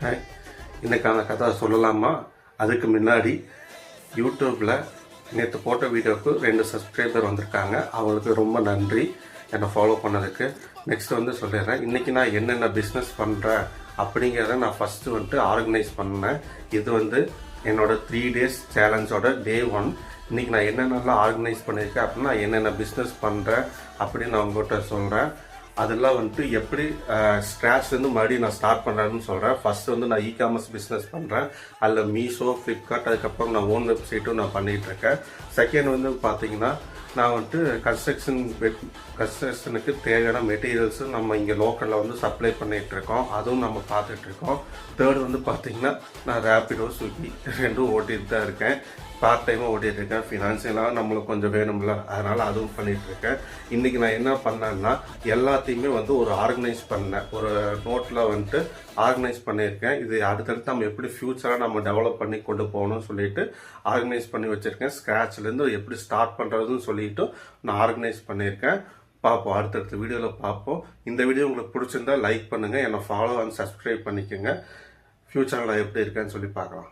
Hi, இன்னைக்கான கதை சொல்லலாமா? அதுக்கு முன்னாடி யூடியூப்பில் நேற்று போட்ட வீடியோவுக்கு 2 சப்ஸ்கிரைபர் வந்திருக்காங்க. அவங்களுக்கு ரொம்ப நன்றி என்னை ஃபாலோ பண்ணதுக்கு. நெக்ஸ்ட் சொல்லிடுறேன், இன்றைக்கி நான் என்னென்ன பிஸ்னஸ் பண்ணுறேன் அப்படிங்கிறத நான் ஃபஸ்ட்டு ஆர்கனைஸ் பண்ணேன். இது என்னோட 3 days சேலஞ்சோட டே 1. இன்றைக்கி நான் என்னென்னலாம் ஆர்கனைஸ் பண்ணியிருக்கேன் அப்படின்னா, என்னென்ன பிஸ்னஸ் பண்ணுறேன் அப்படின்னு நான் உங்கள்கிட்ட சொல்கிறேன். அதெல்லாம் எப்படி ஸ்க்ராட்ச்லேருந்து மறுபடியும் நான் ஸ்டார்ட் பண்ணுறேன்னு சொல்கிறேன். ஃபஸ்ட்டு நான் இ-காமர்ஸ் பிஸ்னஸ் பண்ணுறேன். அதில் மீஷோ, ஃப்ளிப்கார்ட், அதுக்கப்புறம் நான் ஓன் வெப்சைட்டும் நான் பண்ணிகிட்ருக்கேன். செகண்ட் பார்த்தீங்கன்னா, நான் கன்ஸ்ட்ரக்ஷனுக்கு தேவையான மெட்டீரியல்ஸும் நம்ம இங்கே லோக்கலில் சப்ளை பண்ணிகிட்ருக்கோம். அதுவும் நம்ம பார்த்துட்ருக்கோம். தேர்டு பார்த்தீங்கன்னா, நான் ரேப்பிடோ, ஸ்விக்கி 2 ஓட்டிகிட்டு தான் இருக்கேன். பார்ட் டைமாக ஓட்டிகிட்ருக்கேன். ஃபினான்ஷியலாக நம்மளுக்கு கொஞ்சம் வேணும்ல, அதனால் அதுவும் பண்ணிகிட்ருக்கேன். இன்றைக்கி நான் என்ன பண்ணேன்னா, எல்லாத்தையுமே ஒரு ஆர்கனைஸ் பண்ணேன். ஒரு நோட்டில் ஆர்கனைஸ் பண்ணியிருக்கேன். இது அடுத்தடுத்து நம்ம எப்படி ஃப்யூச்சராக நம்ம டெவலப் பண்ணி கொண்டு போகணும்னு சொல்லிட்டு ஆர்கனைஸ் பண்ணி வச்சுருக்கேன். ஸ்க்ராட்ச்லேருந்து எப்படி ஸ்டார்ட் பண்ணுறதுன்னு சொல்லிட்டு நான் ஆர்கனைஸ் பண்ணியிருக்கேன். பார்ப்போம், அடுத்தடுத்த வீடியோவில் பார்ப்போம். இந்த வீடியோ உங்களுக்கு பிடிச்சிருந்தா லைக் பண்ணுங்கள், என்னை ஃபாலோ அண்ட் சப்ஸ்கிரைப் பண்ணிக்கோங்க. ஃப்யூச்சரில் எப்படி இருக்கேன்னு சொல்லி பார்க்கலாம்.